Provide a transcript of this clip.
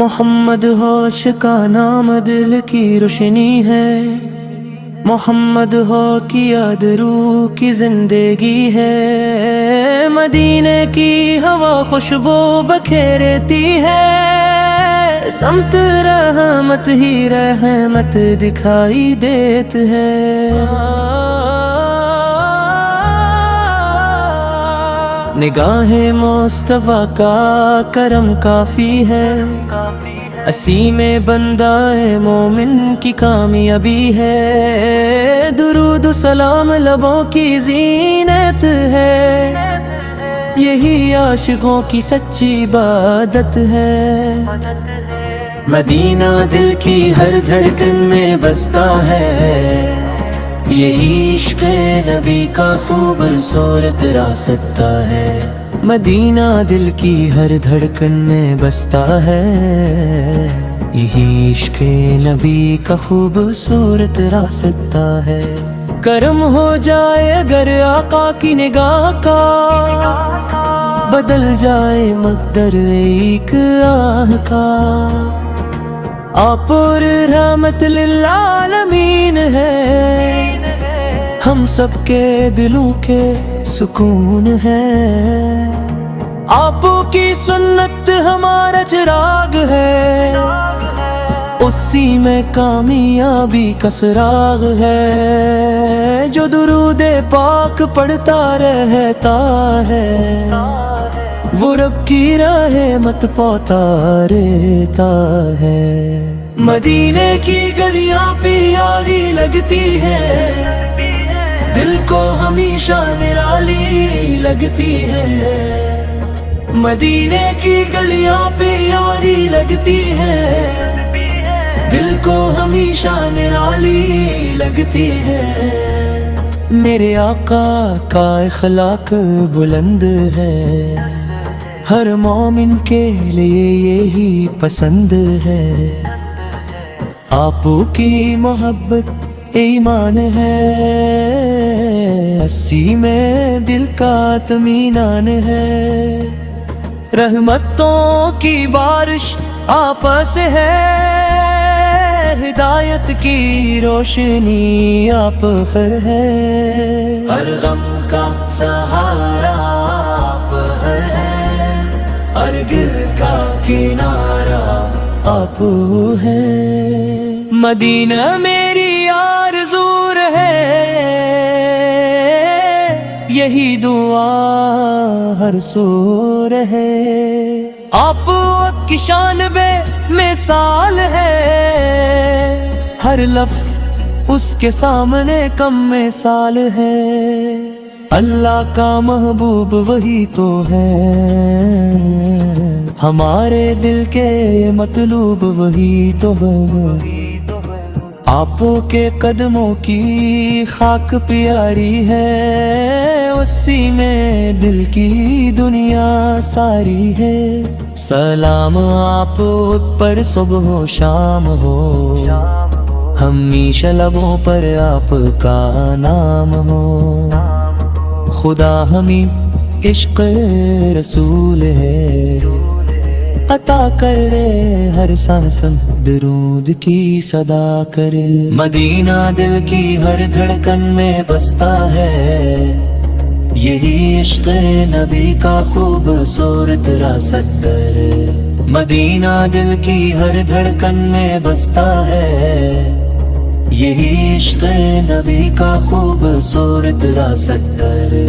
محمد ہوش کا نام دل کی روشنی ہے، محمد ہو کی یاد روح کی زندگی ہے، مدینے کی ہوا خوشبو بکھیرتی ہے، سمت رحمت ہی رحمت دکھائی دیتی ہے۔ نگاہ مصطفیٰ کا کرم کافی ہے، اسی میں بندہ مومن کی کامیابی ہے، درود و سلام لبوں کی زینت ہے، یہی عاشقوں کی سچی عبادت ہے۔ مدینہ دل کی ہر دھڑکن میں بستا ہے، یہی عشق نبی کا خوبصورت راستہ ہے۔ مدینہ دل کی ہر دھڑکن میں بستا ہے، یہی عشق نبی کا خوبصورت راستہ ہے۔ کرم ہو جائے اگر آقا کی نگاہ کا، بدل جائے مقدر ایک آہ کا، آپ پر رحمت للعالمین ہے، ہم سب کے دلوں کے سکون ہے، آپ کی سنت ہمارا چراغ ہے، اسی میں کامیابی کا سراغ ہے، جو درود پاک پڑھتا رہتا ہے، وہ رب کی رحمت پاتا رہتا ہے۔ مدینے کی گلیاں پیاری لگتی ہے، دل کو ہمیشہ نرالی لگتی ہے، مدینے کی گلیاں پیاری لگتی ہے، دل کو ہمیشہ نرالی لگتی ہے۔ میرے آقا کا اخلاق بلند ہے، ہر مومن کے لیے یہی پسند ہے، آپ کی محبت ایمان ہے، اسی میں دل کا اطمینان ہے، رحمتوں کی بارش آپس ہے، ہدایت کی روشنی آپ پر ہے، ہر غم کا سہارا آپ ہے، ہر گل کا کنارہ آپ ہے۔ مدینہ میری آرزو ہے، یہی دعا ہر سو رہے، آپ کی شان بے مثال ہے، ہر لفظ اس کے سامنے کم مثال ہے، اللہ کا محبوب وہی تو ہے، ہمارے دل کے مطلوب وہی تو ہے، آپ کے قدموں کی خاک پیاری ہے، اسی میں دل کی دنیا ساری ہے، سلام آپ پر صبح و شام ہو، ہمیشہ لبوں پر آپ کا نام ہو، خدا ہمیں عشق رسول ہے، عطا کرے ہر سانس درود کی صدا کرے۔ مدینہ دل کی ہر دھڑکن میں بستا ہے، یہی عشق نبی کا خوبصورت راستہ ہے، مدینہ دل کی ہر دھڑکن میں بستا ہے، یہی عشق نبی کا خوبصورت راستہ ہے۔